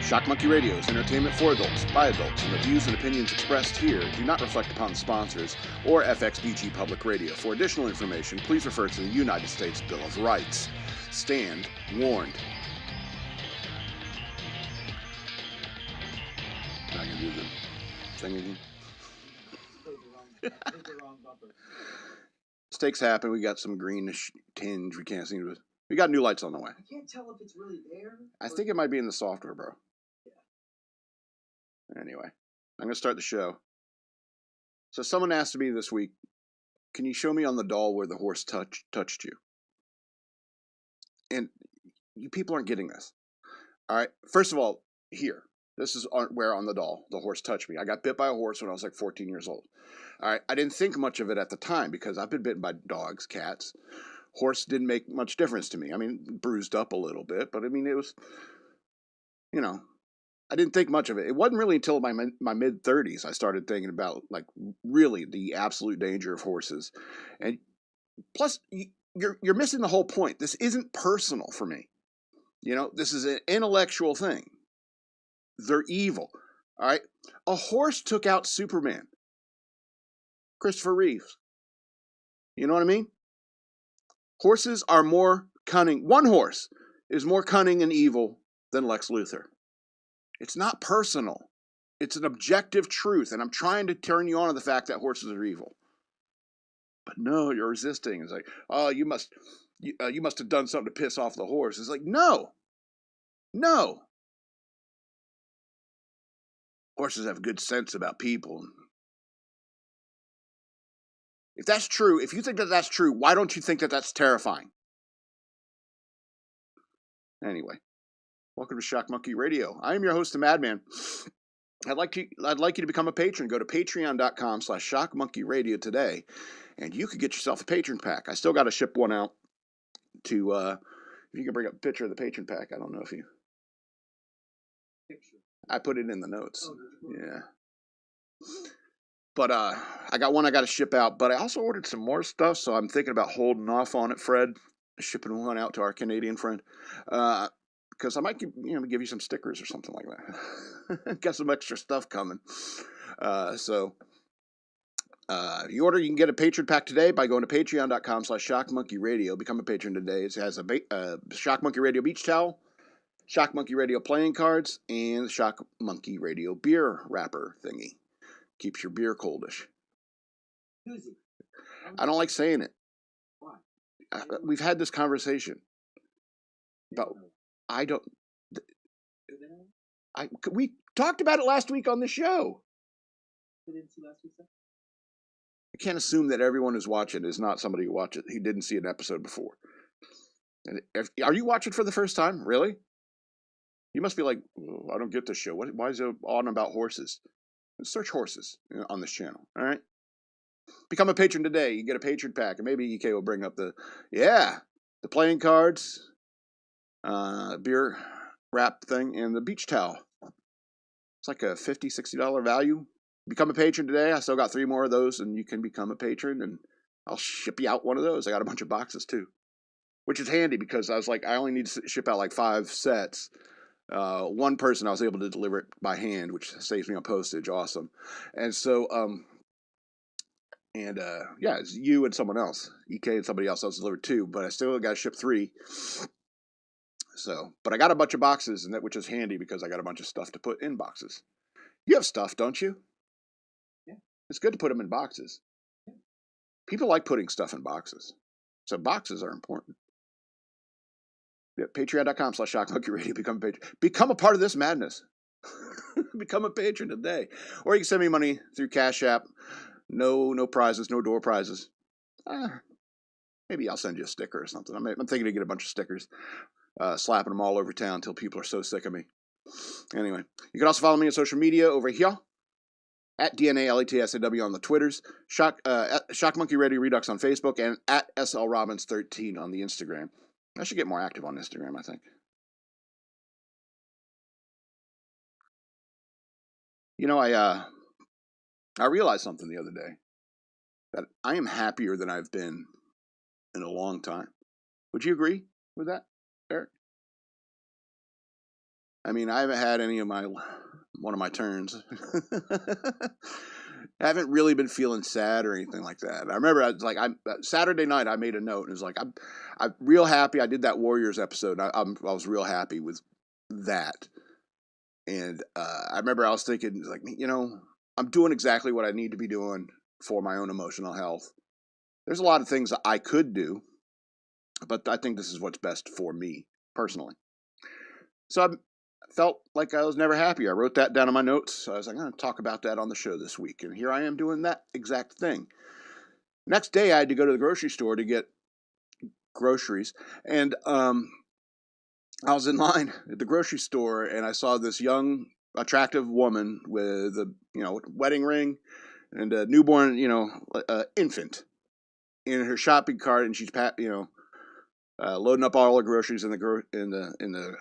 Shock Monkey Radio is entertainment for adults, by adults, and the views and opinions expressed here do not reflect upon the sponsors or FXBG Public Radio. For additional information, please refer to the United States Bill of Rights. Stand warned. I can do the thing again. Mistakes happen. We got some greenish tinge. We can't seem to. We got new lights on the way. I can't tell if it's really there. I think it might be in the software, bro. Yeah. Anyway, I'm going to start the show. So someone asked me this week, can you show me on the doll where the horse touched you? And you people aren't getting this. All right. First of all, here. This is where on the doll the horse touched me. I got bit by a horse when I was like 14 years old. All right. I didn't think much of it at the time because I've been bitten by dogs, cats. Horse didn't make much difference to me. I mean, bruised up a little bit, but I mean, it was, you know, I didn't think much of it. It wasn't really until my mid-30s I started thinking about, like, really the absolute danger of horses. And plus, you're missing the whole point. This isn't personal for me. You know, this is an intellectual thing. They're evil. All right? A horse took out Superman. Christopher Reeves. You know what I mean? Horses are more cunning. One horse is more cunning and evil than Lex Luthor. It's not personal. It's an objective truth, and I'm trying to turn you on to the fact that horses are evil. But no, you're resisting. It's like, oh, you must have done something to piss off the horse. It's like, no. Horses have good sense about people. If that's true, if you think that that's true, why don't you think that that's terrifying? Anyway, welcome to Shock Monkey Radio. I am your host, the Madman. I'd like you to become a patron. Go to patreon.com/shockmonkeyradio today, and you could get yourself a patron pack. I still got to ship one out to, if you can bring up a picture of the patron pack. I don't know if you... Picture. I put it in the notes. Oh, yeah. But I got one I got to ship out. But I also ordered some more stuff, so I'm thinking about holding off on it, Fred. Shipping one out to our Canadian friend. Because I might give you some stickers or something like that. Got some extra stuff coming. So if you order, you can get a patron pack today by going to patreon.com/shockmonkeyradio. Become a patron today. It has a Shock Monkey Radio beach towel, Shock Monkey Radio playing cards, and Shock Monkey Radio beer wrapper thingy. Keeps your beer coldish. I don't like saying it. Why? We've had this conversation. But I don't. We talked about it last week on the show. You didn't see last week's episode? I can't assume that everyone who's watching is not somebody who watched it. He didn't see an episode before. And are you watching for the first time? Really? You must be like, oh, I don't get this show. Why is it on about horses? Search horses on this channel. All right. Become a patron today. You get a patron pack, and maybe EK will bring up the playing cards, beer wrap thing, and the beach towel. It's like a $50, $60 value. Become a patron today. I still got 3 more of those, and you can become a patron, and I'll ship you out one of those. I got a bunch of boxes too, which is handy because I was like, I only need to ship out like 5 sets. One person I was able to deliver it by hand, which saves me on postage. Awesome. And so, it's you and someone else. EK and somebody else delivered 2, but I still got to ship 3. So, but I got a bunch of boxes, which is handy because I got a bunch of stuff to put in boxes. You have stuff, don't you? Yeah. It's good to put them in boxes. Yeah. People like putting stuff in boxes. So boxes are important. Yeah, patreon.com/shockmonkeyradio. Become a patron. Become a part of this madness. Become a patron today. Or you can send me money through Cash App. No prizes, no door prizes. Maybe I'll send you a sticker or something. I'm thinking to get a bunch of stickers. Slapping them all over town until people are so sick of me. Anyway, you can also follow me on social media over here. At DNALETSAW on the Twitters. Shock Monkey Radio Redux on Facebook. And at SLRobbins13 on the Instagram. I should get more active on Instagram, I think. You know, I realized something the other day. That I am happier than I've been in a long time. Would you agree with that, Eric? I mean, I haven't had one of my turns. I haven't really been feeling sad or anything like that. I remember Saturday night I made a note and it was like I'm real happy. I did that Warriors episode. I was real happy with that. And I remember I was thinking, like, I'm doing exactly what I need to be doing for my own emotional health. There's a lot of things that I could do, but I think this is what's best for me personally. So I felt like I was never happy. I wrote that down in my notes. So I was like, I'm going to talk about that on the show this week. And here I am doing that exact thing. Next day, I had to go to the grocery store to get groceries. And I was in line at the grocery store, and I saw this young, attractive woman with a wedding ring and a newborn, infant in her shopping cart, and she's loading up all her groceries in the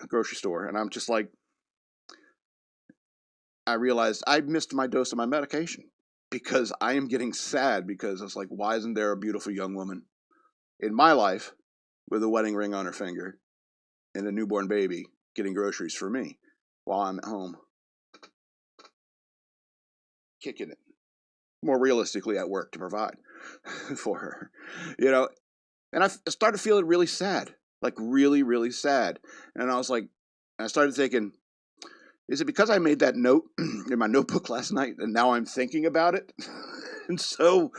grocery store. And I'm just like, I realized I missed my dose of my medication because I am getting sad because it's like, why isn't there a beautiful young woman in my life with a wedding ring on her finger and a newborn baby getting groceries for me while I'm at home kicking it, more realistically at work to provide for her, and I started feeling really sad, like really, really sad. And I started thinking, is it because I made that note in my notebook last night and now I'm thinking about it? And so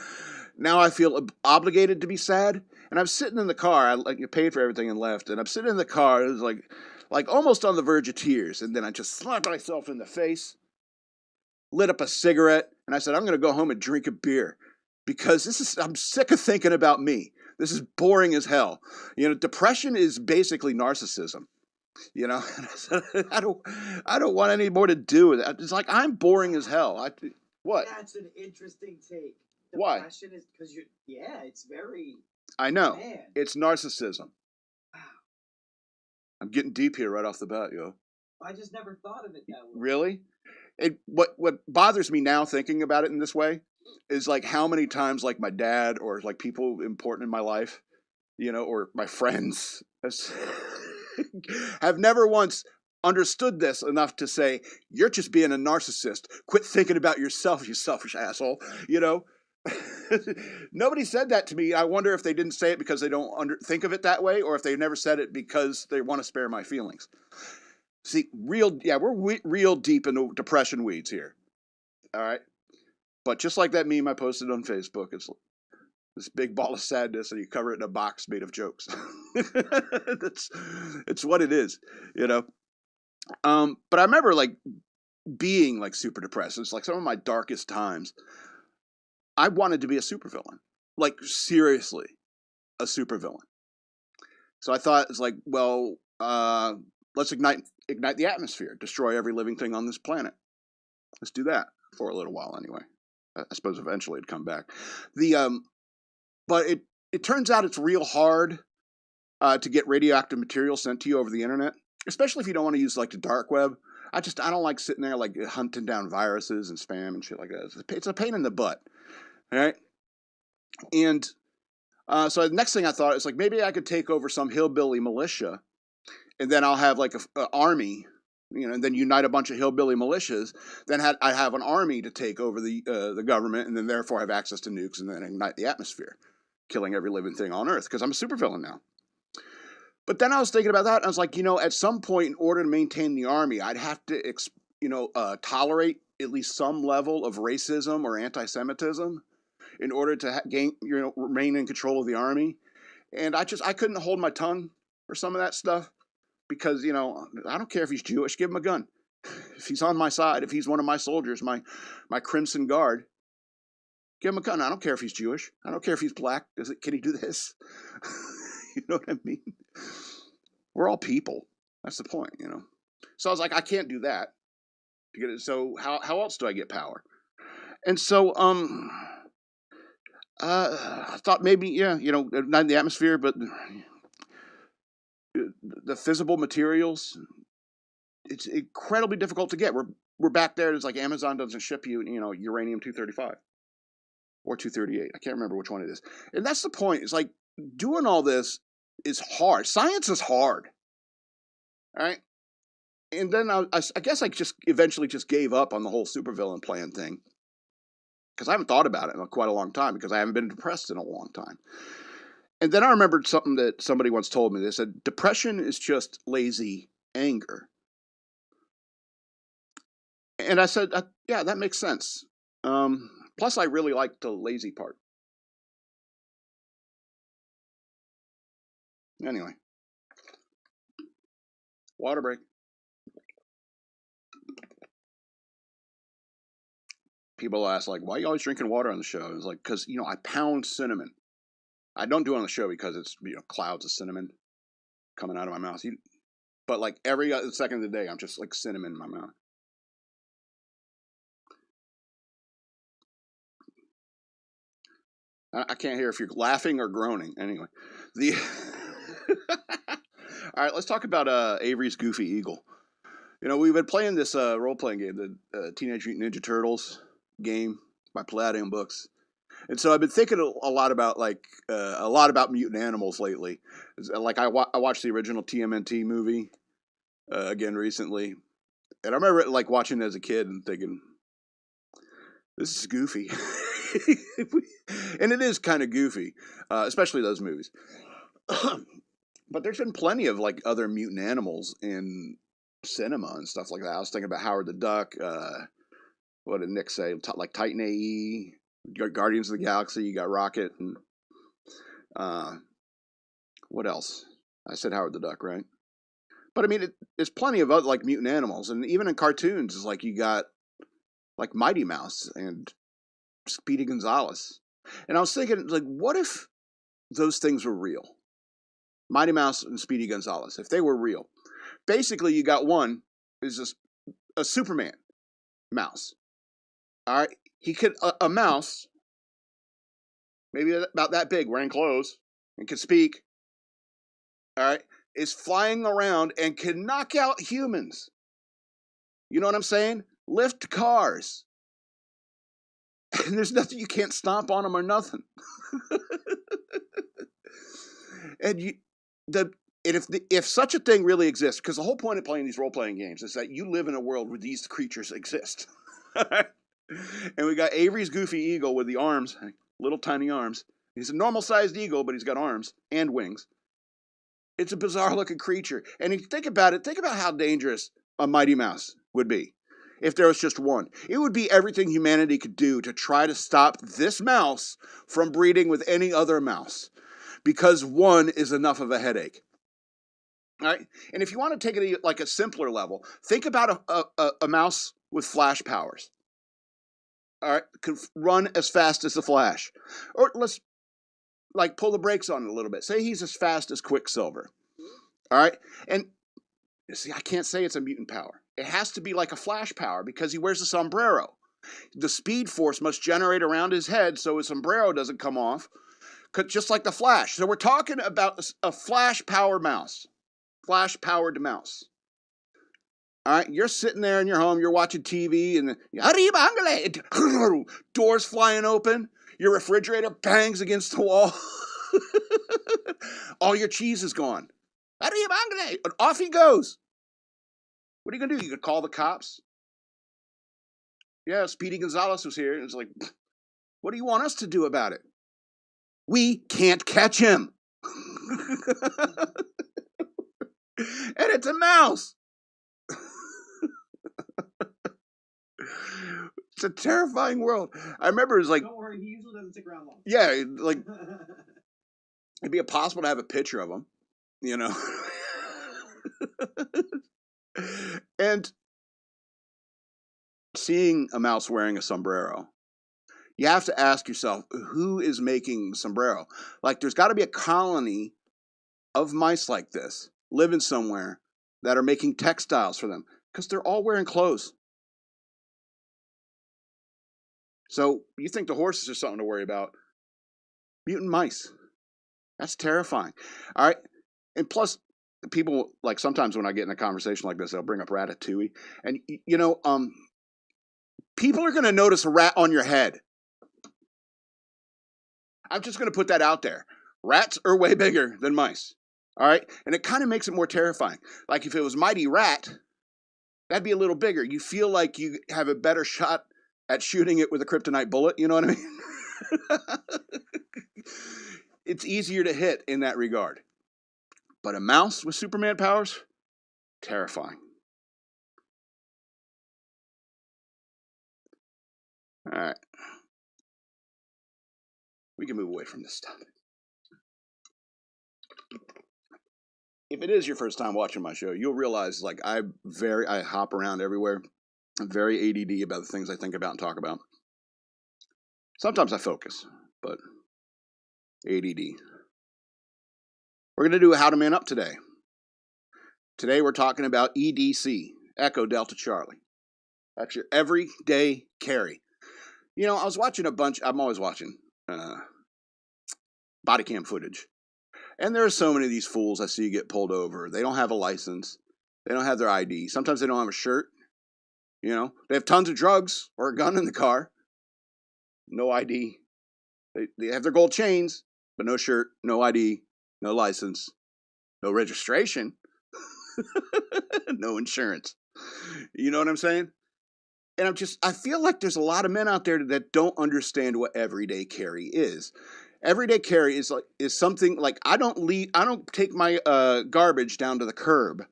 now I feel obligated to be sad. And I'm sitting in the car. I paid for everything and left. And I'm sitting in the car. It was like almost on the verge of tears. And then I just slapped myself in the face, lit up a cigarette, and I said, I'm going to go home and drink a beer because I'm sick of thinking about me. This is boring as hell. Depression is basically narcissism. I don't want any more to do with it. It's like I'm boring as hell. What? That's an interesting take. Why? Depression is because it's very. I know. Man. It's narcissism. Wow. I'm getting deep here right off the bat, yo. I just never thought of it that way. Really? What bothers me now thinking about it in this way is like how many times like my dad or like people important in my life, or my friends have never once understood this enough to say, you're just being a narcissist. Quit thinking about yourself, you selfish asshole. Nobody said that to me. I wonder if they didn't say it because they don't think of it that way, or if they never said it because they want to spare my feelings. See, we're real deep into depression weeds here. All right. But just like that meme I posted on Facebook, it's this big ball of sadness and you cover it in a box made of jokes. It's what it is, But I remember like being like super depressed. It's like some of my darkest times. I wanted to be a supervillain, like seriously, a supervillain. So I thought it's like, well, let's ignite the atmosphere, destroy every living thing on this planet. Let's do that for a little while anyway. I suppose eventually it'd come back. But it turns out it's real hard to get radioactive material sent to you over the internet, especially if you don't want to use like the dark web. I don't like sitting there like hunting down viruses and spam and shit like that. It's a pain in the butt. All right. And so the next thing I thought is like, maybe I could take over some hillbilly militia and then I'll have like an army, and then unite a bunch of hillbilly militias. Then I have an army to take over the government, and then therefore have access to nukes, and then ignite the atmosphere, killing every living thing on Earth because I'm a supervillain now. But then I was thinking about that, and I was like, at some point, in order to maintain the army, I'd have to, tolerate at least some level of racism or anti-Semitism in order to remain in control of the army. And I couldn't hold my tongue for some of that stuff. Because, I don't care if he's Jewish, give him a gun. If he's on my side, if he's one of my soldiers, my Crimson Guard, give him a gun. I don't care if he's Jewish. I don't care if he's black. Can he do this? You know what I mean? We're all people. That's the point, So I was like, I can't do that. So how else do I get power? And so I thought maybe, not in the atmosphere, but the physical materials, it's incredibly difficult to get. We're back there. It's like Amazon doesn't ship you, uranium-235 or 238. I can't remember which one it is. And that's the point. It's like doing all this is hard. Science is hard. All right. And then I guess I just eventually just gave up on the whole supervillain plan thing. Because I haven't thought about it in quite a long time, because I haven't been depressed in a long time. And then I remembered something that somebody once told me. They said, depression is just lazy anger. And I said, yeah, that makes sense. Plus, I really like the lazy part. Anyway. Water break. People ask, like, why are you always drinking water on the show? It's like, because, I pound cinnamon. I don't do it on the show because it's, clouds of cinnamon coming out of my mouth. But, like, every second of the day, I'm just, like, cinnamon in my mouth. I can't hear if you're laughing or groaning. Anyway. All right, let's talk about Avery's Goofy Eagle. We've been playing this role-playing game, the Teenage Mutant Ninja Turtles game by Palladium Books, and so I've been thinking a lot about mutant animals lately. Like I watched the original TMNT movie again recently, and I remember like watching it as a kid and thinking, "This is goofy," and it is kind of goofy, especially those movies. But there's been plenty of like other mutant animals in cinema and stuff like that. I was thinking about Howard the Duck. What did Nick say? Like Titan AE, Guardians of the Galaxy. You got Rocket, and what else? I said Howard the Duck, right? But I mean, there's plenty of other like mutant animals, and even in cartoons, it's like you got like Mighty Mouse and Speedy Gonzales. And I was thinking, like, what if those things were real? Mighty Mouse and Speedy Gonzales, if they were real. Basically, you got one is just a Superman mouse. All right, he could a mouse, maybe about that big, wearing clothes, and could speak. All right, is flying around and can knock out humans. You know what I'm saying? Lift cars, and there's nothing you can't stomp on them or nothing. And if such a thing really exists, because the whole point of playing these role-playing games is that you live in a world where these creatures exist. And we got Avery's Goofy Eagle with the arms, little tiny arms. He's a normal-sized eagle, but he's got arms and wings. It's a bizarre-looking creature. And if you think about how dangerous a Mighty Mouse would be if there was just one. It would be everything humanity could do to try to stop this mouse from breeding with any other mouse, because one is enough of a headache. All right? And if you want to take it like a simpler level, think about a mouse with flash powers. All right, can run as fast as the Flash. Or let's like pull the brakes on it a little bit. Say he's as fast as Quicksilver. All right, and see, I can't say it's a mutant power. It has to be like a Flash power because he wears a sombrero. The speed force must generate around his head so his sombrero doesn't come off, just like the Flash. So we're talking about a Flash-powered mouse. Flash-powered mouse. All right, you're sitting there in your home, you're watching TV, and doors flying open, your refrigerator bangs against the wall. All your cheese is gone. And off he goes. What are you going to do? You could call the cops? Yeah, Speedy Gonzales was here. And it's like, what do you want us to do about it? We can't catch him. And it's a mouse. It's a terrifying world. I remember it was like, don't worry, he usually doesn't stick around long. Yeah, like it'd be impossible to have a picture of him, you know. And seeing a mouse wearing a sombrero, you have to ask yourself, who is making sombrero? Like, there's got to be a colony of mice like this living somewhere that are making textiles for them, because they're all wearing clothes. So you think the horses are something to worry about? Mutant mice. That's terrifying. All right. And plus, people, like, sometimes when I get in a conversation like this, they'll bring up Ratatouille. And, people are going to notice a rat on your head. I'm just going to put that out there. Rats are way bigger than mice. All right. And it kind of makes it more terrifying. Like if it was Mighty Rat, That'd be a little bigger. You feel like you have a better shot at shooting it with a kryptonite bullet. You know what I mean? It's easier to hit in that regard. But a mouse with Superman powers? Terrifying. All right. We can move away from this stuff. If it is your first time watching my show, you'll realize like I hop around everywhere. I'm very ADD about the things I think about and talk about. Sometimes I focus, but ADD. We're going to do a How to Man Up today. Today we're talking about EDC, Echo Delta Charlie. That's your everyday carry. You know, I was watching I'm always watching body cam footage. And there are so many of these fools I see get pulled over. They don't have a license. They don't have their ID. Sometimes they don't have a shirt. You know, they have tons of drugs or a gun in the car. No ID. They have their gold chains, but no shirt, no ID, no license, no registration, no insurance. You know what I'm saying? And I feel like there's a lot of men out there that don't understand what everyday carry is. Everyday carry is something like I don't take my garbage down to the curb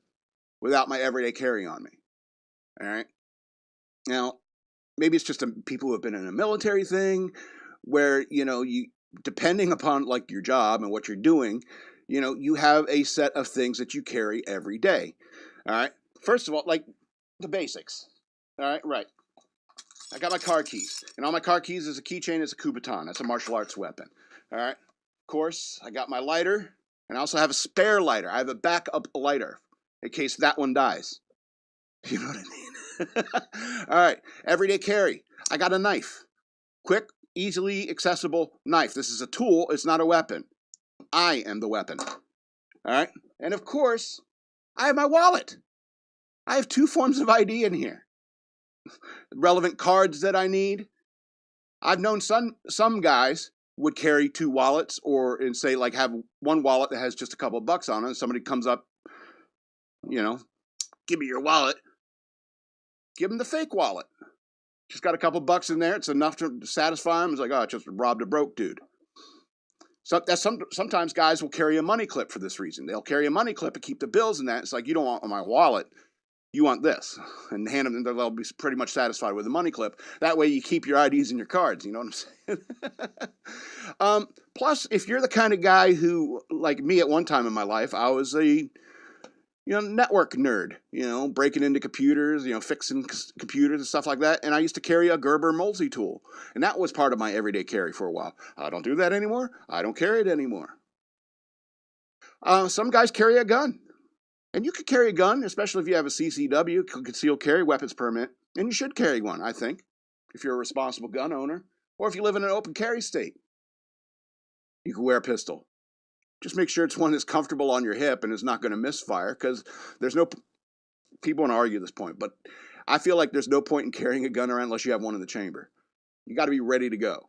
without my everyday carry on me. All right. Now, maybe it's just people who have been in a military thing where, you know, you depending upon like your job and what you're doing, you know, you have a set of things that you carry every day. All right. First of all, like the basics. All right. Right. I got my car keys, and on my car keys is a keychain. It's a kubaton. That's a martial arts weapon. All right. Of course, I got my lighter, and I also have a spare lighter. I have a backup lighter in case that one dies. You know what I mean? All right. Everyday carry. I got a knife. Quick, easily accessible knife. This is a tool. It's not a weapon. I am the weapon. All right. And of course, I have my wallet. I have 2 forms of ID in here. Relevant cards that I need. I've known some guys would carry 2 wallets and say like have one wallet that has just a couple of bucks on it. And somebody comes up, you know, give me your wallet. Give them the fake wallet. Just got a couple bucks in there. It's enough to satisfy them. It's like, oh, I just robbed a broke dude. So sometimes guys will carry a money clip for this reason. They'll carry a money clip and keep the bills in that. It's like, you don't want my wallet. You want this, and hand them, they'll be pretty much satisfied with the money clip. That way you keep your IDs and your cards, you know what I'm saying? Plus, if you're the kind of guy who, like me at one time in my life, I was a network nerd, breaking into computers, fixing computers and stuff like that, and I used to carry a Gerber multi-tool, and that was part of my everyday carry for a while. I don't do that anymore. I don't carry it anymore. Some guys carry a gun. And you could carry a gun, especially if you have a CCW, concealed carry weapons permit. And you should carry one, I think, if you're a responsible gun owner. Or if you live in an open carry state. You can wear a pistol. Just make sure it's one that's comfortable on your hip and is not going to misfire, because there's no... People want to argue this point, but I feel like there's no point in carrying a gun around unless you have one in the chamber. You got to be ready to go.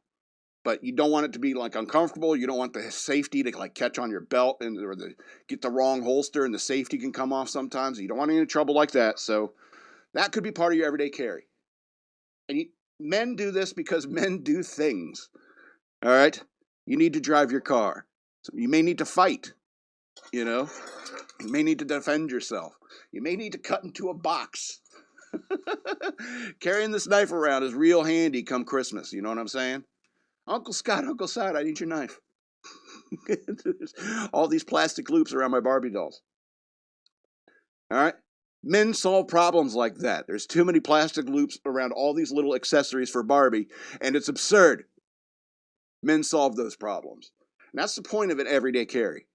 But you don't want it to be like uncomfortable. You don't want the safety to like catch on your belt or get the wrong holster and the safety can come off sometimes. You don't want any trouble like that. So that could be part of your everyday carry. And men do this because men do things. All right? You need to drive your car. So you may need to fight. You may need to defend yourself. You may need to cut into a box. Carrying this knife around is real handy come Christmas. You know what I'm saying? Uncle Scott, I need your knife. All these plastic loops around my Barbie dolls. All right? Men solve problems like that. There's too many plastic loops around all these little accessories for Barbie, and it's absurd. Men solve those problems. And that's the point of an everyday carry.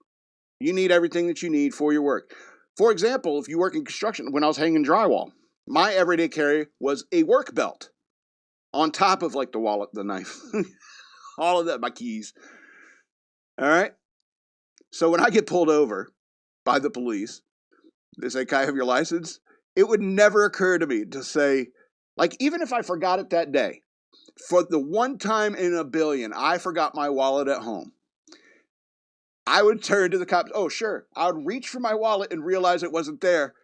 You need everything that you need for your work. For example, if you work in construction, when I was hanging drywall, my everyday carry was a work belt on top of like the wallet, the knife. All of that, my keys. All right? So when I get pulled over by the police, they say, can I have your license? It would never occur to me to say, like, even if I forgot it that day, for the one time in a billion, I forgot my wallet at home. I would turn to the cops. Oh, sure. I would reach for my wallet and realize it wasn't there.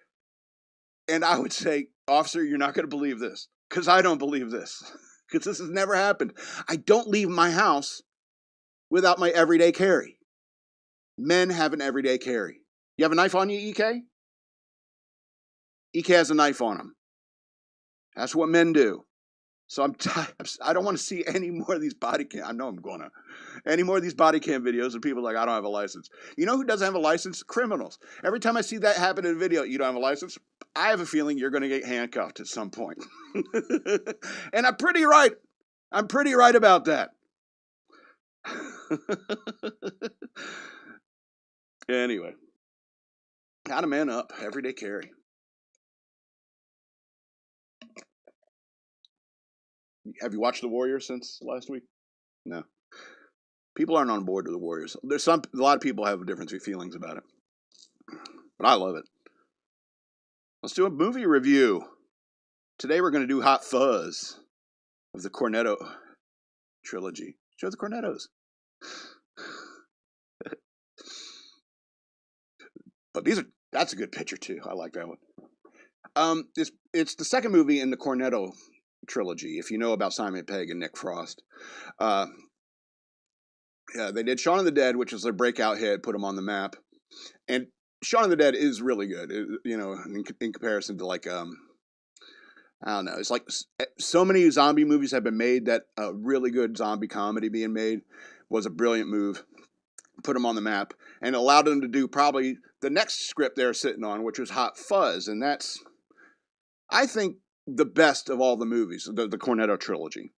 And I would say, officer, you're not going to believe this, because I don't believe this, because this has never happened. I don't leave my house without my everyday carry. Men have an everyday carry. You have a knife on you, EK? EK has a knife on him. That's what men do. So I don't want to see any more of these body cam. I know I'm going to. Any more of these body cam videos of people like, I don't have a license. You know who doesn't have a license? Criminals. Every time I see that happen in a video, you don't have a license, I have a feeling you're going to get handcuffed at some point. And I'm pretty right. I'm pretty right about that. Anyway. Gotta man up. Everyday carry. Have you watched The Warriors since last week? No. People aren't on board with The Warriors. A lot of people have different feelings about it. But I love it. Let's do a movie review. Today we're going to do Hot Fuzz of the Cornetto trilogy. Show the Cornettos. But that's a good picture too. I like that one. It's the second movie in the Cornetto trilogy, if you know about Simon Pegg and Nick Frost. Yeah, they did Shaun of the Dead, which was their breakout hit, put them on the map. And Shaun of the Dead is really good, in comparison to like, I don't know. It's like so many zombie movies have been made that a really good zombie comedy being made was a brilliant move. Put them on the map and allowed them to do probably the next script they're sitting on, which was Hot Fuzz. And that's, I think, the best of all the movies, the Cornetto trilogy.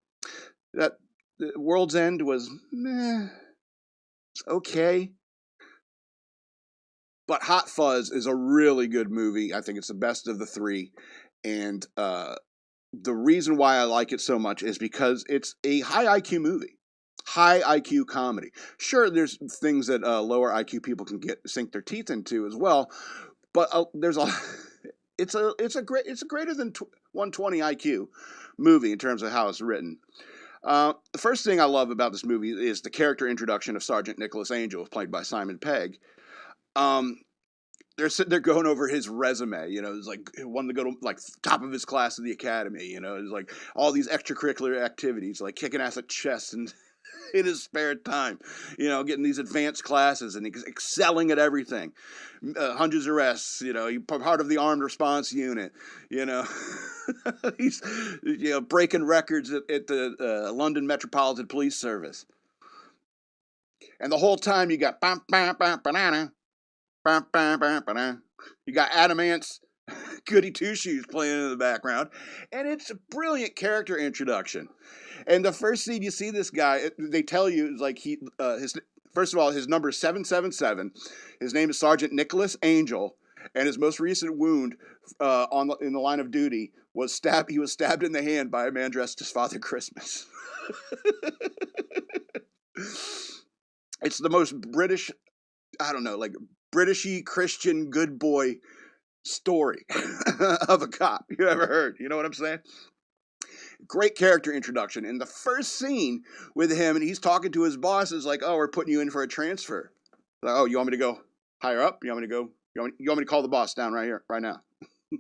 That World's End was it's okay. But Hot Fuzz is a really good movie. I think it's the best of the three. And the reason why I like it so much is because it's a high IQ movie. High IQ comedy. Sure, there's things that lower IQ people can sink their teeth into as well, but there's it's a greater than 120 IQ movie in terms of how it's written. The first thing I love about this movie is the character introduction of Sergeant Nicholas Angel, played by Simon Pegg. They're going over his resume, it's like he wanted to go to like top of his class in the academy, it's like all these extracurricular activities, like kicking ass at chess and in his spare time, getting these advanced classes and excelling at everything. Hundreds of arrests, he's part of the armed response unit, he's, breaking records at the London Metropolitan Police Service. And the whole time you got you got Adam Ant's Goody Two Shoes playing in the background, and it's a brilliant character introduction. And the first scene you see this guy, they tell you, is like first of all, his number is 777. His name is Sergeant Nicholas Angel, and his most recent wound in the line of duty was he was stabbed in the hand by a man dressed as Father Christmas. It's the most British, I don't know, like Britishy Christian good boy story of a cop you ever heard. You know what I'm saying? Great character introduction. In the first scene with him, and he's talking to his boss, is like, "Oh, we're putting you in for a transfer." Like, "Oh, you want me to go higher up? You want me to call the boss down right here, right now?"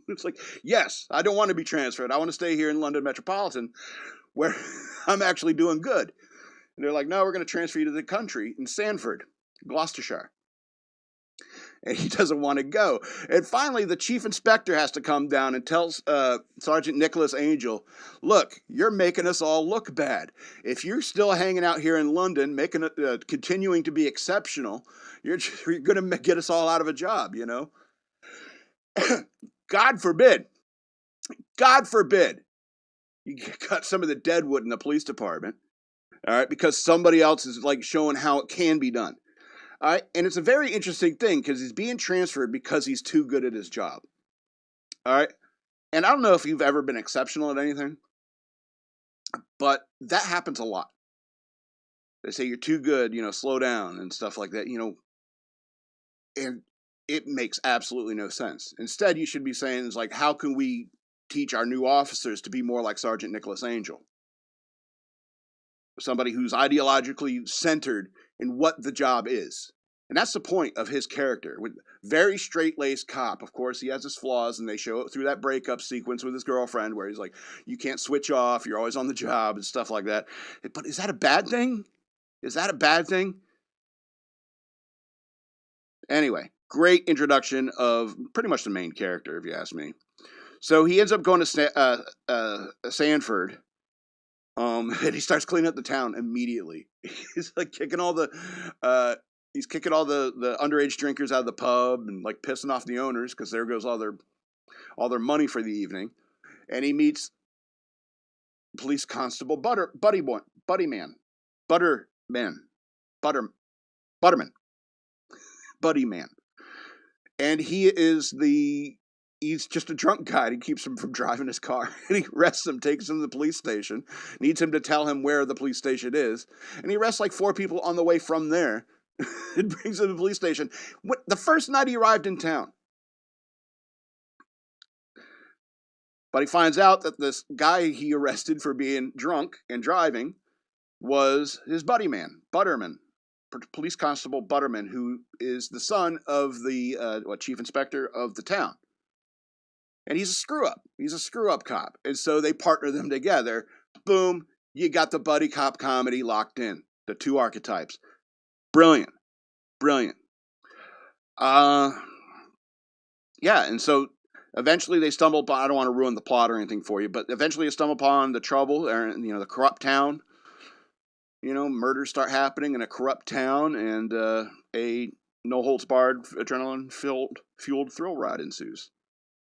It's like, "Yes, I don't want to be transferred. I want to stay here in London Metropolitan, where I'm actually doing good." And they're like, "No, we're going to transfer you to the country in Sanford, Gloucestershire." And he doesn't want to go. And finally, the chief inspector has to come down and tell Sergeant Nicholas Angel, "Look, you're making us all look bad. If you're still hanging out here in London, continuing to be exceptional, you're going to get us all out of a job, God forbid. God forbid you cut some of the deadwood in the police department, all right, because somebody else is like showing how it can be done. All right, and it's a very interesting thing because he's being transferred because he's too good at his job. All right, and I don't know if you've ever been exceptional at anything, but that happens a lot. They say you're too good, slow down and stuff like that, and it makes absolutely no sense. Instead, you should be saying, it's like, how can we teach our new officers to be more like Sergeant Nicholas Angel? Somebody who's ideologically centered in what the job is And that's the point of his character. With very straight-laced cop. Of course, he has his flaws, and they show it through that breakup sequence with his girlfriend where he's like, you can't switch off, you're always on the job and stuff like that. But is that a bad thing? Is that a bad thing? Anyway, great introduction of pretty much the main character, if you ask me. So he ends up going to Sanford, and he starts cleaning up the town immediately. He's like kicking all the underage drinkers out of the pub and like pissing off the owners because there goes all their money for the evening. And he meets police constable Butterman, and he's just a drunk guy. And he keeps him from driving his car, and he arrests him, takes him to the police station, needs him to tell him where the police station is, and he arrests like 4 people on the way from there. It brings him to the police station. The first night he arrived in town. But he finds out that this guy he arrested for being drunk and driving was his buddy man, Butterman, police constable Butterman, who is the son of the chief inspector of the town. And he's a screw-up. He's a screw-up cop. And so they partner them together. Boom, you got the buddy cop comedy locked in. The 2 archetypes. Brilliant. Brilliant. Yeah, and so eventually they stumble upon, I don't want to ruin the plot or anything for you, but eventually they stumble upon the trouble, or, the corrupt town. Murders start happening in a corrupt town, and a no-holds-barred, adrenaline-fueled thrill ride ensues.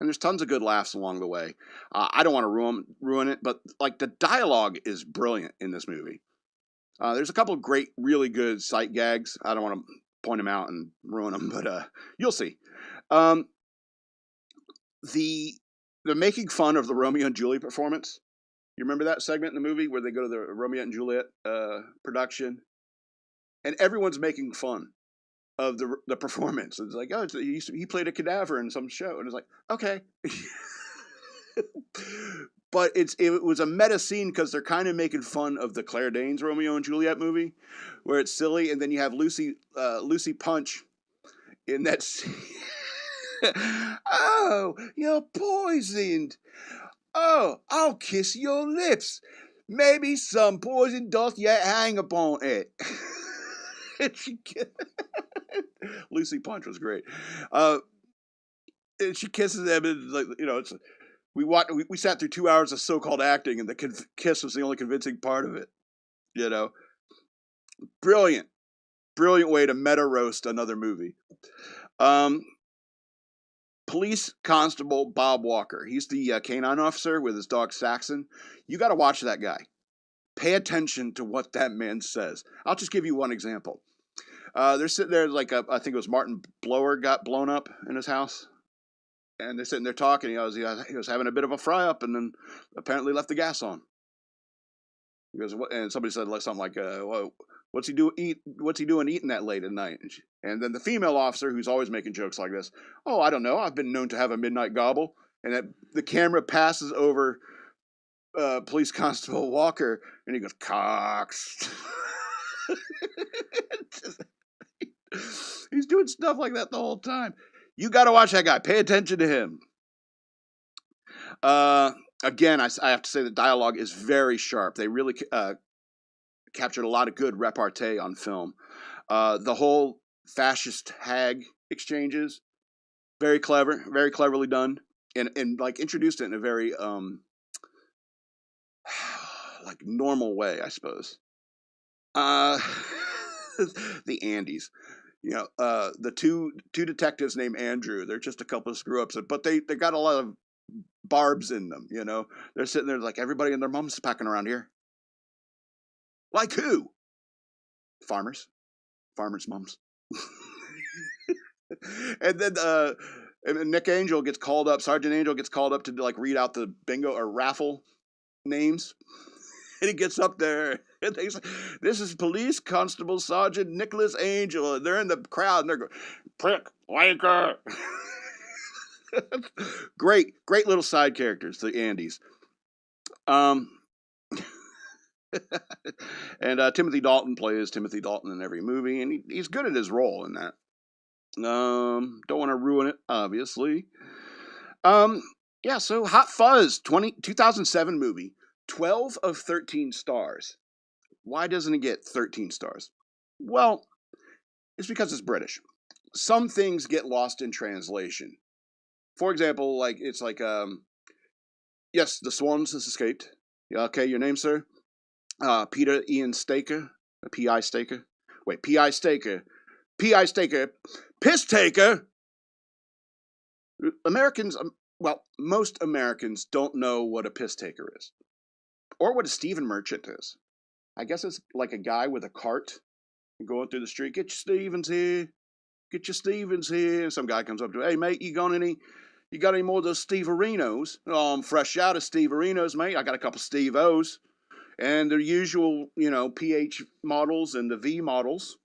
And there's tons of good laughs along the way. I don't want to ruin it, but like the dialogue is brilliant in this movie. There's a couple of great, really good sight gags. I don't want to point them out and ruin them, but you'll see. The making fun of the Romeo and Juliet performance. You remember that segment in the movie where they go to the Romeo and Juliet production, and everyone's making fun of the performance. It's like, oh, he played a cadaver in some show, and it's like, okay. But it was a meta scene because they're kind of making fun of the Claire Danes Romeo and Juliet movie, where it's silly, and then you have Lucy Punch in that scene. Oh, you're poisoned. Oh, I'll kiss your lips. Maybe some poison doth yet hang upon it. Lucy Punch was great. And she kisses him, and it's we sat through 2 hours of so-called acting, and the kiss was the only convincing part of it. Brilliant way to meta roast another movie. Police Constable Bob Walker. He's the canine officer with his dog Saxon. You got to watch that guy. Pay attention to what that man says. I'll just give you one example. They're sitting there I think it was Martin Blower got blown up in his house. And they're sitting there talking. He was having a bit of a fry-up, and then apparently left the gas on. He goes, and somebody said something like, well, what's he doing eating that late at night? And then the female officer, who's always making jokes like this, oh, I don't know, I've been known to have a midnight gobble. And the camera passes over Police Constable Walker, and he goes, Cox. He's doing stuff like that the whole time. You got to watch that guy. Pay attention to him. Again, I have to say the dialogue is very sharp. They really captured a lot of good repartee on film. The whole fascist hag exchanges, very clever, very cleverly done, and introduced it in a very normal way, I suppose. The Andes. The two detectives named Andrew, they're just a couple of screw-ups, but they got a lot of barbs in them, They're sitting there like, everybody and their mom's packing around here. Like who? Farmers' moms. And then Nick Angel gets called up, Sergeant Angel gets called up to read out the bingo or raffle names. And he gets up there, and they say, this is Police Constable Sergeant Nicholas Angel. And they're in the crowd, and they're going, prick, wanker. Great little side characters, the Andes. And Timothy Dalton plays Timothy Dalton in every movie, and he's good at his role in that. Don't want to ruin it, obviously. Yeah, so Hot Fuzz, 2007 movie, 12 of 13 stars. Why doesn't it get 13 stars? Well, it's because it's British. Some things get lost in translation. For example, like it's like, yes, the Swans has escaped. Yeah, okay, your name, sir? Peter Ian Staker, P.I. Staker. Wait, P.I. Staker, P.I. Staker, Piss Taker. Americans, well, most Americans don't know what a piss taker is, or what a Stephen Merchant is. I guess it's like a guy with a cart going through the street. Get your Stevens here. Get your Stevens here. And some guy comes up to, hey mate, you got any more of those Steve-arinos? Oh, I'm fresh out of Steve-arinos, mate. I got a couple Steve-O's. And the usual, PH models and the V models.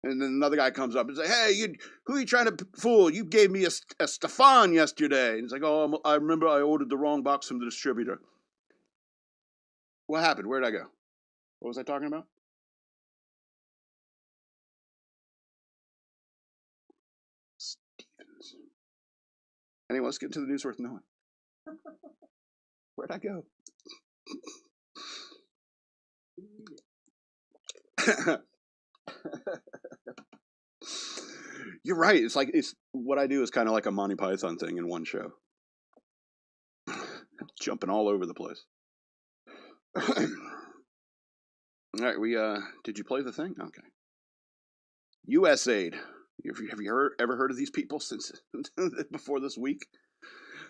And then another guy comes up and says, hey, who are you trying to fool? You gave me a Stefan yesterday. And he's like, oh, I remember I ordered the wrong box from the distributor. What happened? Where did I go? What was I talking about? Stevens. Anyway, let's get into the news worth knowing. Where'd I go? You're right. It's what I do is kind of like a Monty Python thing in one show. Jumping all over the place. All right, did you play the thing? Okay. USAID. Have you ever heard of these people since before this week?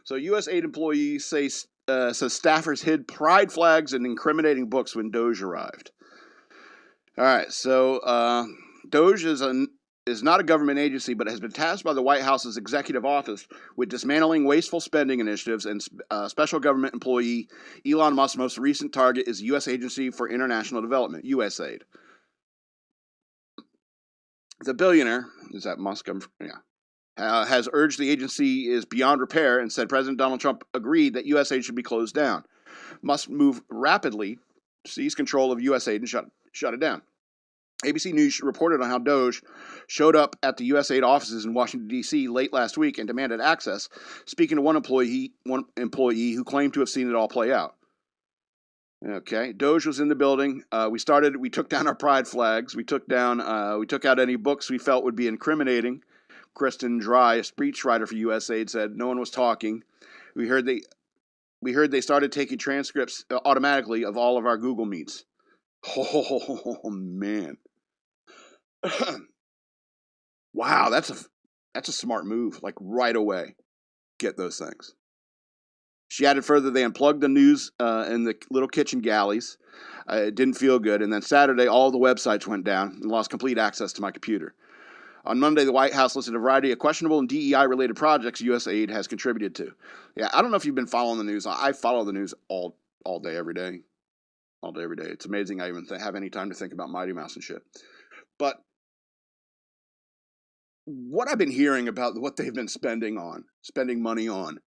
So USAID employees says staffers hid pride flags and incriminating books when Doge arrived. All right, so Doge is not a government agency, but has been tasked by the White House's executive office with dismantling wasteful spending initiatives, and special government employee Elon Musk's most recent target is U.S. Agency for International Development, USAID. The billionaire, is that Musk? Has urged the agency is beyond repair and said President Donald Trump agreed that USAID should be closed down. Musk moved rapidly to seize control of USAID and shut it down. ABC News reported on how Doge showed up at the USAID offices in Washington, D.C. late last week and demanded access, speaking to one employee who claimed to have seen it all play out. Okay, Doge was in the building. We took down our pride flags. We took out any books we felt would be incriminating. Kristen Dry, a speechwriter for USAID, said no one was talking. We heard they started taking transcripts automatically of all of our Google Meets. Oh man. Wow, that's a smart move. Like right away, get those things. She added further, they unplugged the news in the little kitchen galleys. It didn't feel good. And then Saturday, all the websites went down and lost complete access to my computer. On Monday, the White House listed a variety of questionable and DEI-related projects USAID has contributed to. Yeah, I don't know if you've been following the news. I follow the news all day, every day. All day, every day. It's amazing I even have any time to think about Mighty Mouse and shit. But what I've been hearing about what they've been spending money on,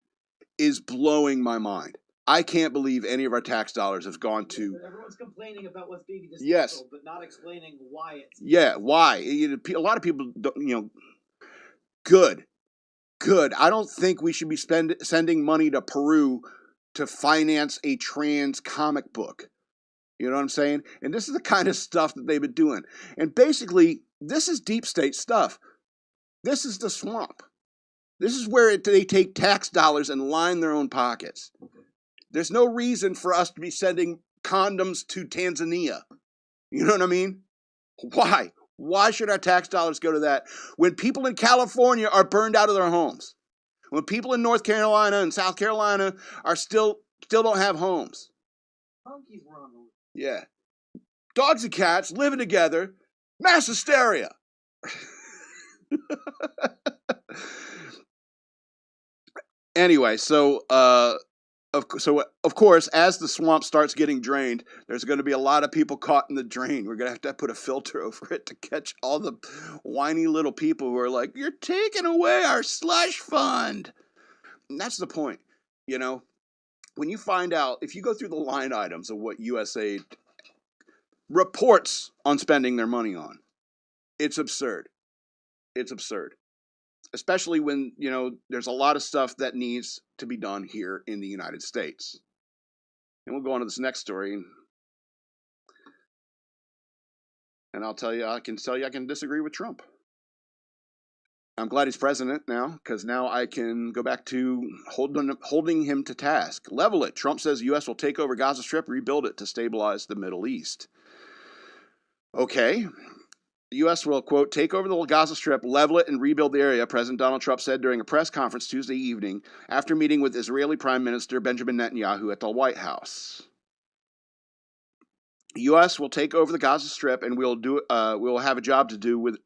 is blowing my mind. I can't believe any of our tax dollars have gone to... Everyone's complaining about what's being dismantled, yes, but not explaining why it's... Yeah, why? A lot of people, good. I don't think we should be sending money to Peru to finance a trans comic book. You know what I'm saying? And this is the kind of stuff that they've been doing. And basically, this is deep state stuff. This is the swamp. This is where they take tax dollars and line their own pockets. There's no reason for us to be sending condoms to Tanzania. You know what I mean? Why? Why should our tax dollars go to that when people in California are burned out of their homes? When people in North Carolina and South Carolina are still don't have homes. Monkeys were on the roof. Yeah. Dogs and cats living together. Mass hysteria. Anyway, so of course, as the swamp starts getting drained, there's going to be a lot of people caught in the drain. We're going to put a filter over it to catch all the whiny little people who are like, "You're taking away our slush fund." And that's the point, When you find out, if you go through the line items of what USAID reports on spending their money on. It's absurd. It's absurd. Especially when, there's a lot of stuff that needs to be done here in the United States. And we'll go on to this next story. And I can tell you I can disagree with Trump. I'm glad he's president now, because now I can go back to holding him to task. Level it. Trump says the U.S. will take over Gaza Strip, rebuild it to stabilize the Middle East. Okay. The U.S. will, quote, take over the Gaza Strip, level it, and rebuild the area, President Donald Trump said during a press conference Tuesday evening after meeting with Israeli Prime Minister Benjamin Netanyahu at the White House. The U.S. will take over the Gaza Strip, and we will have a job to do with.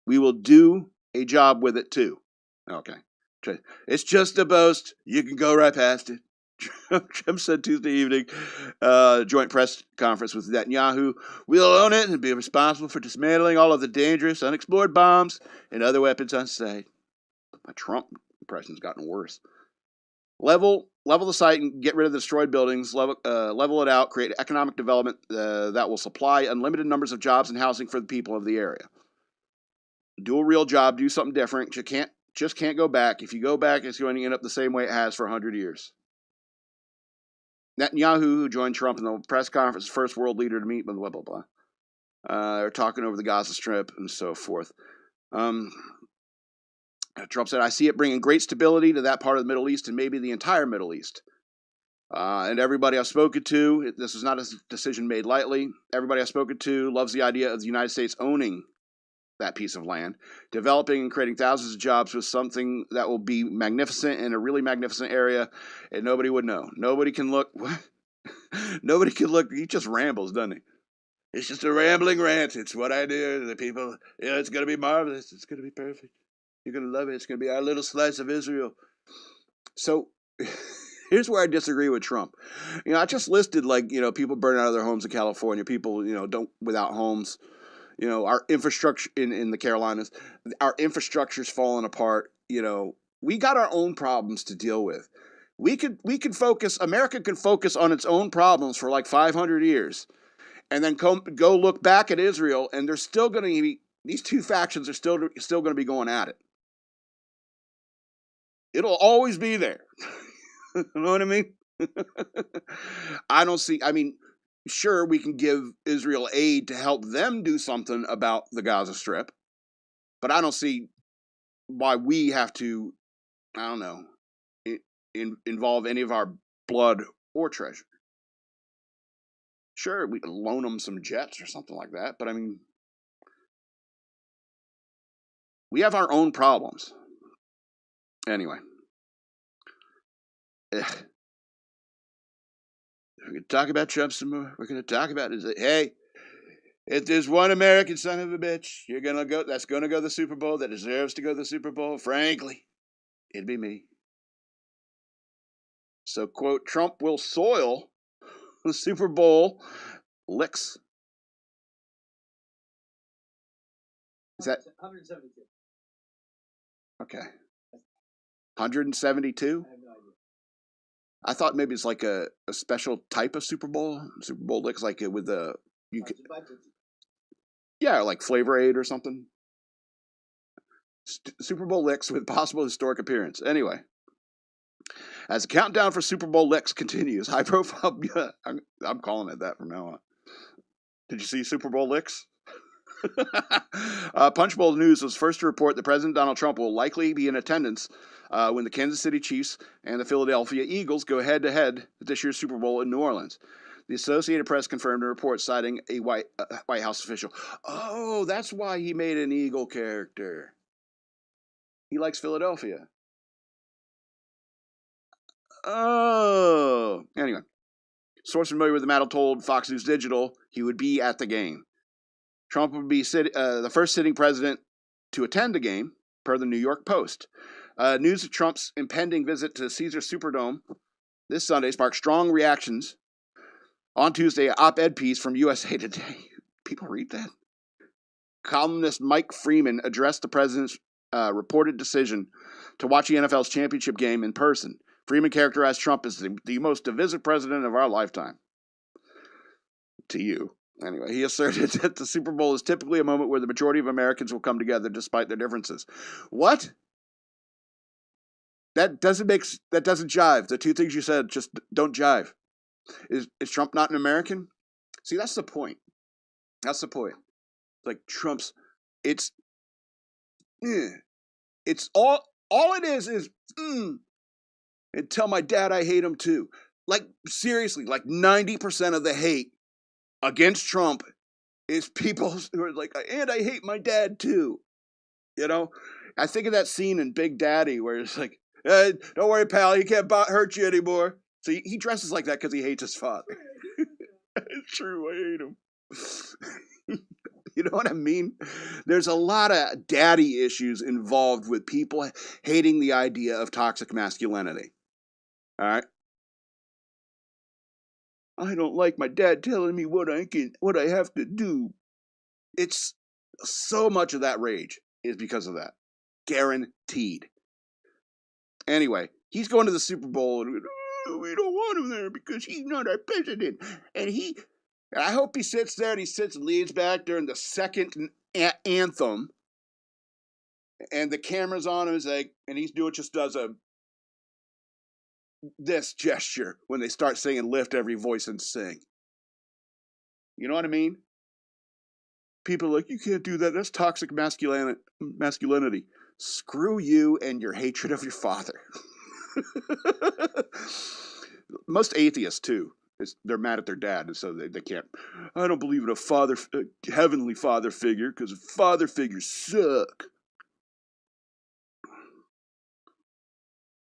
We will do a job with it too. Okay, it's just a boast. You can go right past it. Trump said Tuesday evening, joint press conference with Netanyahu, we'll own it and be responsible for dismantling all of the dangerous, unexplored bombs and other weapons on site. My Trump impression's gotten worse. Level the site and get rid of the destroyed buildings. Level it out. Create economic development that will supply unlimited numbers of jobs and housing for the people of the area. Do a real job. Do something different. You can't go back. If you go back, it's going to end up the same way it has for 100 years. Netanyahu, who joined Trump in the press conference, first world leader to meet, blah, blah, blah, blah. They're talking over the Gaza Strip and so forth. Trump said, I see it bringing great stability to that part of the Middle East and maybe the entire Middle East. And everybody I've spoken to, this is not a decision made lightly. Everybody I've spoken to loves the idea of the United States owning that piece of land, developing and creating thousands of jobs with something that will be magnificent in a really magnificent area, and nobody would know. Nobody can look. What? Nobody can look. He just rambles, doesn't he? It's just a rambling rant. It's what I do. The people, it's going to be marvelous. It's going to be perfect. You're going to love it. It's going to be our little slice of Israel. So here's where I disagree with Trump. I just listed, people burning out of their homes in California, people, without homes. Our infrastructure in the Carolinas, our infrastructure's falling apart. We got our own problems to deal with. We could focus, America could focus on its own problems for 500 years and then go look back at Israel, and they're still going to be, these two factions are still going to be going at it. It'll always be there. You know what I mean? Sure, we can give Israel aid to help them do something about the Gaza Strip, but I don't see why we have to, involve any of our blood or treasure. Sure, we can loan them some jets or something like that, but we have our own problems. Anyway. We're going to talk about Trump some more. We're going to talk about it. Hey, if there's one American son of a bitch that's going to go to the Super Bowl, that deserves to go to the Super Bowl, frankly, it'd be me. So, quote, Trump will soil the Super Bowl licks. Is that 172? Okay. 172? I have no idea. I thought maybe it's like a special type of Super Bowl licks, like with the like Flavor Aid or something. Super Bowl licks with possible historic appearance. Anyway, as the countdown for Super Bowl licks continues, high profile. I'm calling it that from now on. Did you see Super Bowl licks? Punchbowl News was first to report that President Donald Trump will likely be in attendance when the Kansas City Chiefs and the Philadelphia Eagles go head-to-head at this year's Super Bowl in New Orleans. The Associated Press confirmed a report citing a White House official. Oh, that's why he made an Eagle character. He likes Philadelphia. Oh. Anyway, source familiar with the matter told Fox News Digital he would be at the game. Trump would be the first sitting president to attend the game, per the New York Post. News of Trump's impending visit to Caesars Superdome this Sunday sparked strong reactions. On Tuesday, an op-ed piece from USA Today. People read that? Columnist Mike Freeman addressed the president's reported decision to watch the NFL's championship game in person. Freeman characterized Trump as the most divisive president of our lifetime. to you. Anyway, he asserted that the Super Bowl is typically a moment where the majority of Americans will come together despite their differences. What? That doesn't jive. The two things you said just don't jive. Is Trump not an American? See, that's the point. That's the point. Like Trump's, it's all it is, and tell my dad I hate him too. Like, seriously, like 90% of the hate against Trump is people who are like, and I hate my dad too. You know? I think of that scene in Big Daddy where it's like, don't worry, pal, he can't hurt you anymore. So he dresses like that because he hates his father. It's true, I hate him. You know what I mean? There's a lot of daddy issues involved with people hating the idea of toxic masculinity. All right? I don't like my dad telling me what I have to do. It's so much of that rage is because of that. Guaranteed. Anyway, he's going to the Super Bowl and we don't want him there because he's not our president. And I hope he sits there and he sits and leans back during the second anthem. And the camera's on him, and he's does this gesture when they start singing Lift Every Voice and Sing. You know what I mean? People are like, you can't do that. That's toxic masculinity. Screw you and your hatred of your father. Most atheists, too, they're mad at their dad, and so they can't. I don't believe in a heavenly father figure, because father figures suck.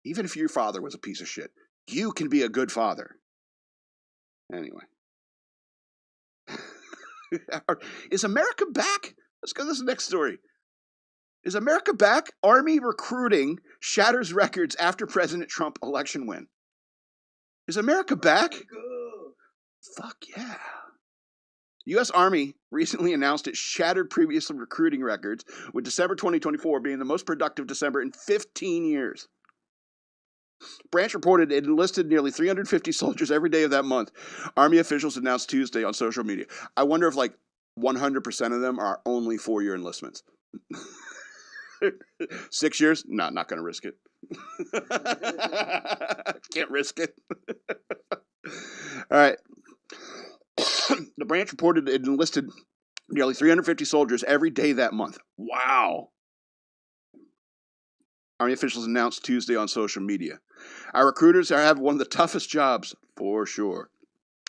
Even if your father was a piece of shit, you can be a good father. Anyway. Is America back? Let's go to this next story. Is America back? Army recruiting shatters records after President Trump election win. Is America back? Fuck yeah. U.S. Army recently announced it shattered previous recruiting records, with December 2024 being the most productive December in 15 years. Branch reported it enlisted nearly 350 soldiers every day of that month. Army officials announced Tuesday on social media. I wonder if 100% of them are only 4-year enlistments. 6 years? No, not going to risk it. Can't risk it. All right. The branch reported it enlisted nearly 350 soldiers every day that month. Wow. Army officials announced Tuesday on social media. Our recruiters have one of the toughest jobs, for sure.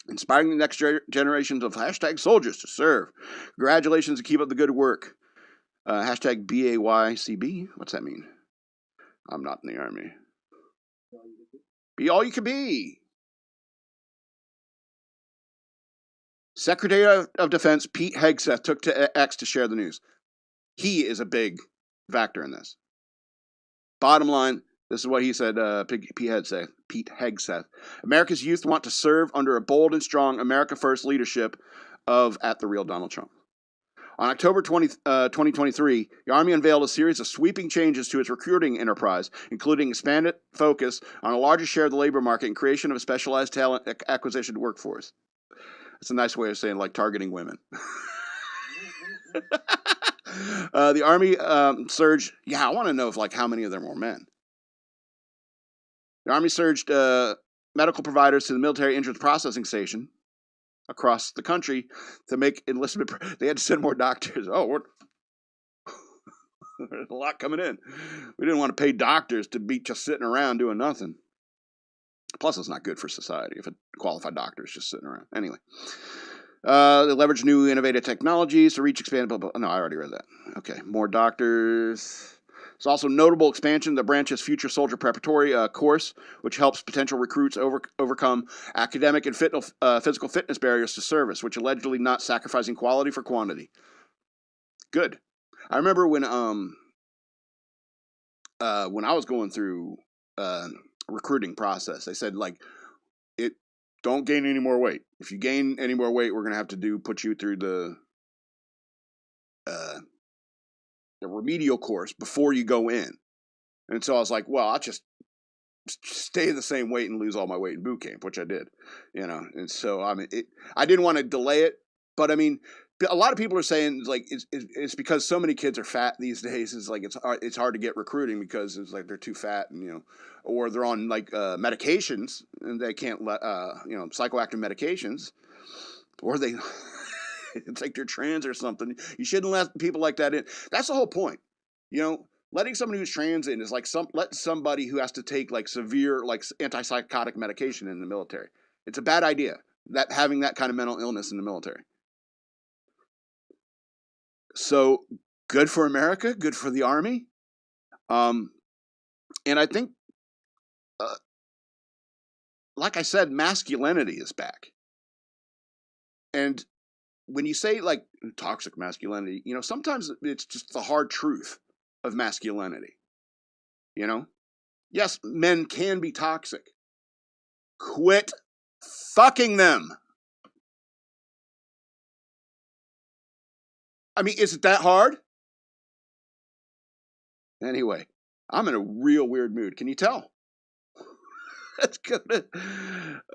Inspiring the next generations of #soldiers to serve. Congratulations and keep up the good work. #BAYCB. What's that mean? I'm not in the Army. Be all you can be. Secretary of Defense Pete Hegseth took to X to share the news. He is a big factor in this. Bottom line, this is what he said, Pete Hegseth. America's youth want to serve under a bold and strong America First leadership of @ the real Donald Trump. On October 2023, the Army unveiled a series of sweeping changes to its recruiting enterprise, including expanded focus on a larger share of the labor market and creation of a specialized talent acquisition workforce. That's a nice way of saying targeting women. The Army surged. Yeah, I want to know if how many of them were men. The Army surged medical providers to the military entrance processing station across the country to make enlistment. They had to send more doctors. There's a lot coming in. We didn't want to pay doctors to be just sitting around doing nothing. Plus, it's not good for society if a qualified doctor is just sitting around. Anyway. They leverage new innovative technologies to reach expanded. No, I already read that. Okay, more doctors. It's also notable expansion of the branch's future soldier preparatory course, which helps potential recruits overcome academic and physical fitness barriers to service, which allegedly not sacrificing quality for quantity. Good. I remember when I was going through recruiting process, they said don't gain any more weight. If you gain any more weight, we're going to have to put you through the remedial course before you go in. And so I was like, well, I'll just stay the same weight and lose all my weight in boot camp, which I did, And so I mean, I didn't want to delay it, but I mean, a lot of people are saying like it's because so many kids are fat these days. It's like it's hard to get recruiting because it's like they're too fat, and or they're on like medications and they can't let psychoactive medications, or they it's like they're trans or something. You shouldn't let people like that in. That's the whole point, Letting somebody who's trans in is like let somebody who has to take like severe like antipsychotic medication in the military. It's a bad idea that having that kind of mental illness in the military. So good for America, good for the Army, and I think, like I said, masculinity is back. And when you say like toxic masculinity, sometimes it's just the hard truth of masculinity. Yes, men can be toxic. Quit fucking them. I mean, is it that hard? Anyway, I'm in a real weird mood. Can you tell? Let's go to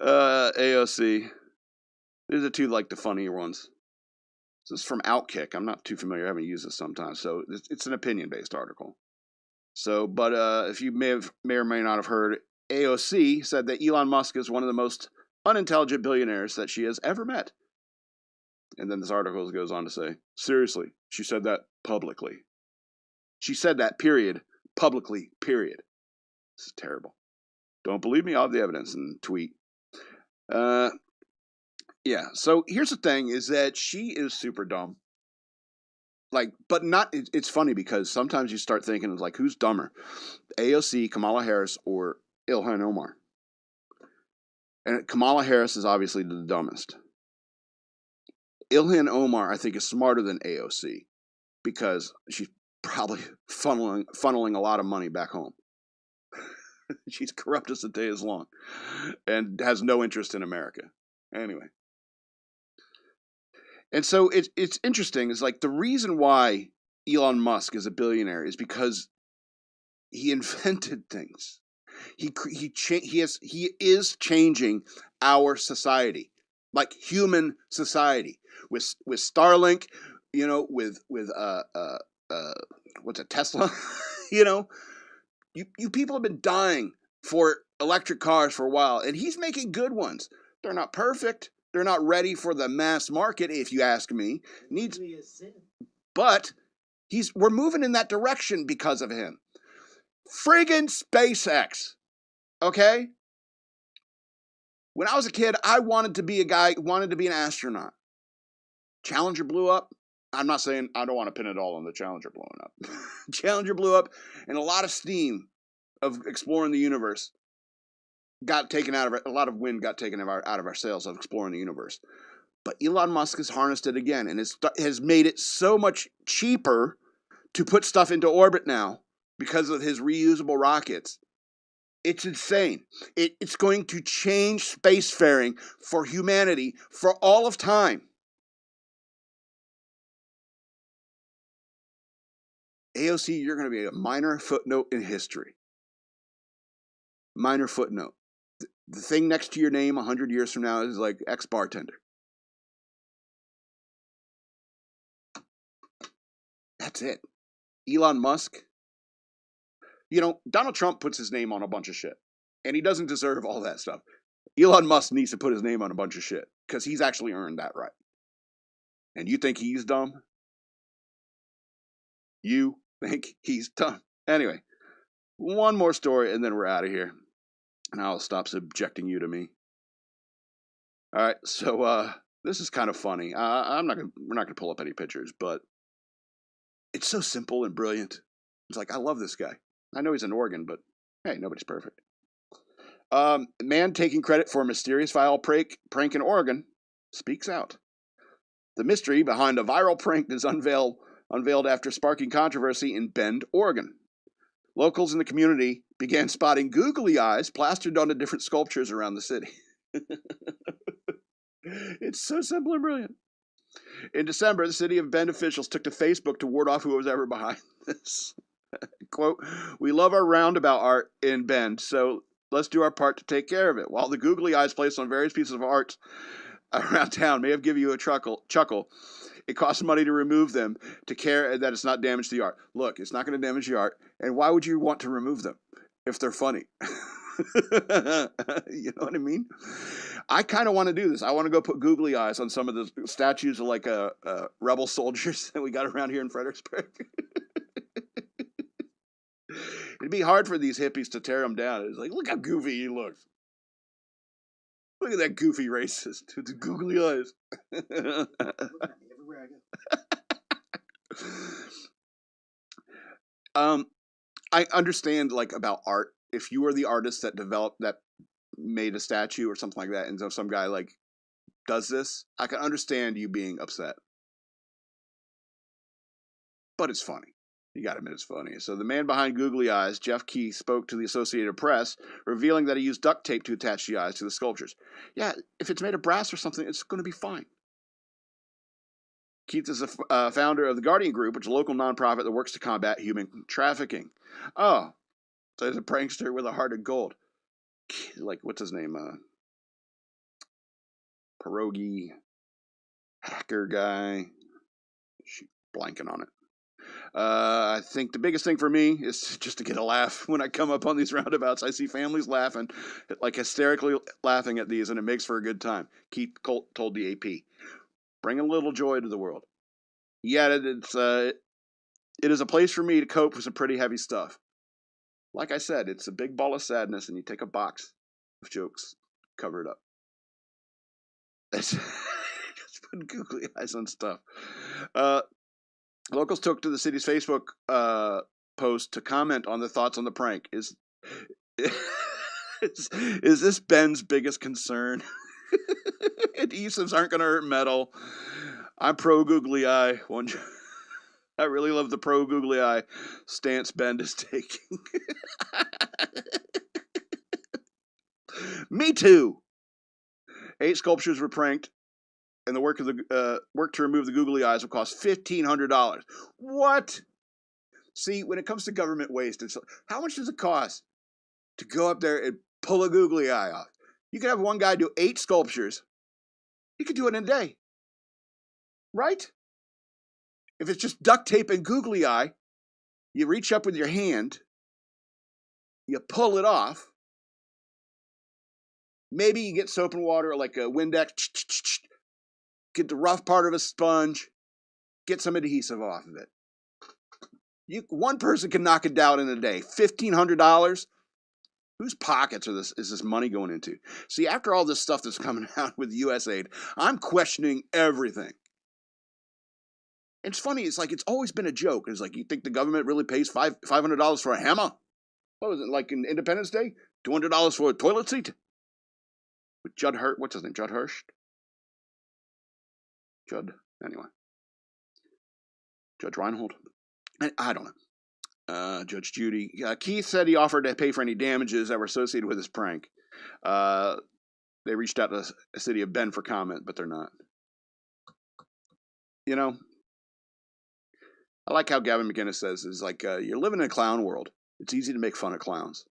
AOC. These are two like the funnier ones. This is from Outkick. I'm not too familiar. I haven't used this sometimes. So it's an opinion-based article. So, but if you may or may not have heard, AOC said that Elon Musk is one of the most unintelligent billionaires that she has ever met. And then this article goes on to say, seriously, she said that publicly. She said that, period, publicly, period. This is terrible. Don't believe me? I'll have the evidence and tweet. Yeah, so here's the thing, is that she is super dumb. Like, but not, it's funny because sometimes you start thinking, like, who's dumber? AOC, Kamala Harris, or Ilhan Omar? And Kamala Harris is obviously the dumbest. Ilhan Omar, I think, is smarter than AOC because she's probably funneling a lot of money back home. She's corrupt as the day is long and has no interest in America. Anyway. And so it's interesting. It's like the reason why Elon Musk is a billionaire is because he invented things. He is changing our society, like human society, with Starlink, with what's a Tesla, You people have been dying for electric cars for a while, and he's making good ones. They're not perfect. They're not ready for the mass market, if you ask me. But we're moving in that direction because of him. Friggin' SpaceX. Okay? When I was a kid, I wanted to be a guy who wanted to be an astronaut. Challenger blew up. I'm not saying I don't want to pin it all on the Challenger blowing up. Challenger blew up, and a lot of steam of exploring the universe got taken out of it. A lot of wind got taken out of our sails of exploring the universe. But Elon Musk has harnessed it again, and has made it so much cheaper to put stuff into orbit now because of his reusable rockets. It's insane. It's going to change spacefaring for humanity for all of time. AOC, you're going to be a minor footnote in history. Minor footnote. The thing next to your name 100 years from now is like ex-bartender. That's it. Elon Musk. Donald Trump puts his name on a bunch of shit. And he doesn't deserve all that stuff. Elon Musk needs to put his name on a bunch of shit. Because he's actually earned that right. And you think he's dumb? You think he's dumb? Anyway, one more story and then we're out of here. And I'll stop subjecting you to me. All right, so this is kind of funny. We're not gonna pull up any pictures, but it's so simple and brilliant. It's like I love this guy. I know he's an organ, but hey, nobody's perfect. Man taking credit for a mysterious viral prank in Oregon speaks out. The mystery behind a viral prank is unveiled after sparking controversy in Bend, Oregon. Locals in the community began spotting googly eyes plastered onto different sculptures around the city. It's so simple and brilliant. In December, the city of Bend officials took to Facebook to ward off who was ever behind this. Quote, "We love our roundabout art in Bend, so let's do our part to take care of it. While the googly eyes placed on various pieces of art around town may have given you a chuckle, it costs money to remove them to care that it's not damaged the art. Look, it's not going to damage the art, and why would you want to remove them if they're funny? You know what I mean? I kind of want to do this. I want to go put googly eyes on some of the statues of like rebel soldiers that we got around here in Fredericksburg. It'd be hard for these hippies to tear him down. It's like, look how goofy he looks. Look at that goofy racist with the googly eyes. Look at me everywhere I go. I understand like about art. If you were the artist that made a statue or something like that, and so some guy like does this, I can understand you being upset. But it's funny. You gotta admit it's funny. So the man behind googly eyes, Jeff Keith, spoke to the Associated Press, revealing that he used duct tape to attach the eyes to the sculptures. Yeah, if it's made of brass or something, it's going to be fine. Keith is the founder of the Guardian Group, which is a local nonprofit that works to combat human trafficking. Oh, so he's a prankster with a heart of gold. Like, what's his name? Pierogi, hacker guy. Shoot, blanking on it. I think the biggest thing for me is just to get a laugh when I come up on these roundabouts. I see families laughing, like hysterically laughing at these, and it makes for a good time. Keith Colt told the AP. Bring a little joy to the world. He added, it is a place for me to cope with some pretty heavy stuff. Like I said, it's a big ball of sadness, and you take a box of jokes, cover it up. Just put googly eyes on stuff. Locals took to the city's Facebook post to comment on their thoughts on the prank. Is this Ben's biggest concern? Adhesives aren't going to hurt metal. I'm pro googly eye. I really love the pro googly eye stance Ben is taking. Me too. 8 sculptures were pranked, and the work to remove the googly eyes will cost $1,500. What? See, when it comes to government waste, it's how much does it cost to go up there and pull a googly eye off? You could have one guy do 8 sculptures. You could do it in a day, right? If it's just duct tape and googly eye, you reach up with your hand, you pull it off. Maybe you get soap and water, like a Windex, get the rough part of a sponge, get some adhesive off of it. One person can knock it down in a day. $1,500? Whose pockets is this money going into? See, after all this stuff that's coming out with USAID, I'm questioning everything. It's funny, it's like it's always been a joke. It's like, you think the government really pays $500 for a hammer? What was it, like in Independence Day? $200 for a toilet seat? With Judd Hirsch, what's his name? Judd Hirsch? Anyway. Judge Reinhold? I don't know. Judge Judy. Keith said he offered to pay for any damages that were associated with his prank. They reached out to the city of Bend for comment, but they're not. You know, I like how Gavin McInnes says, is like, you're living in a clown world. It's easy to make fun of clowns.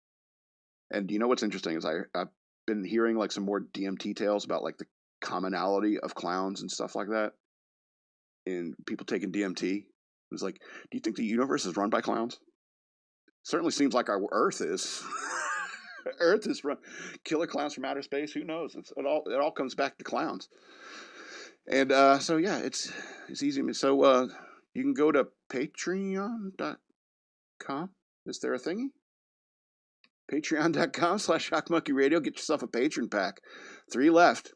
And you know what's interesting is I've been hearing like some more DMT tales about like the commonality of clowns and stuff like that. And people taking DMT. It's like, do you think the universe is run by clowns? Certainly seems like our Earth is. Earth is run. Killer clowns from outer space. Who knows? It all comes back to clowns. And so yeah, it's easy. So you can go to Patreon.com. Is there a thingy? Patreon.com/shockmonkeyradio. Get yourself a patron pack. 3 left.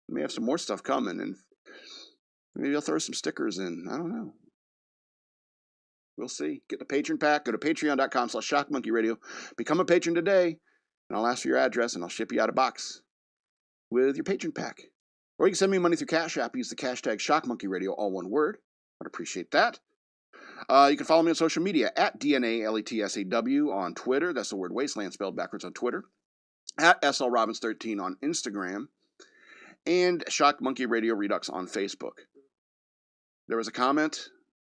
We may have some more stuff coming, and maybe I'll throw some stickers in. I don't know. We'll see. Get the patron pack. Go to patreon.com/shockmonkeyradio. Become a patron today, and I'll ask for your address, and I'll ship you out a box with your patron pack. Or you can send me money through Cash App. Use the hashtag shockmonkeyradio, all one word. I'd appreciate that. You can follow me on social media at DNALETSAW on Twitter. That's the word wasteland spelled backwards on Twitter. At SLRobbins13 on Instagram. And Shock Monkey Radio Redux on Facebook. There was a comment.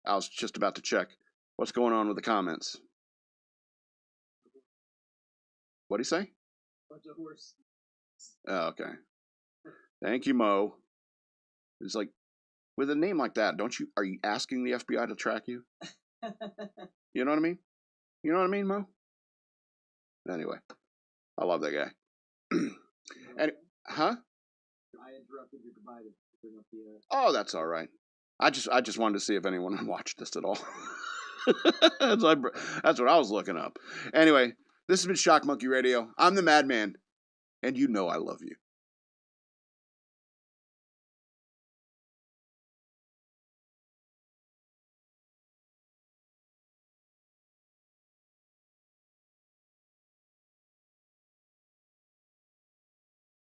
I was just about to check. What's going on with the comments? What'd he say? bunch of horse. Oh, okay. Thank you, Mo. It's like, with a name like that, are you asking the FBI to track you? You know what I mean? You know what I mean, Mo? Anyway, I love that guy. And, huh? I interrupted your goodbye to bring up the. Oh, that's all right. I just wanted to see if anyone watched this at all. That's what I was looking up. Anyway, this has been Shock Monkey Radio. I'm the Madman, and you know I love you.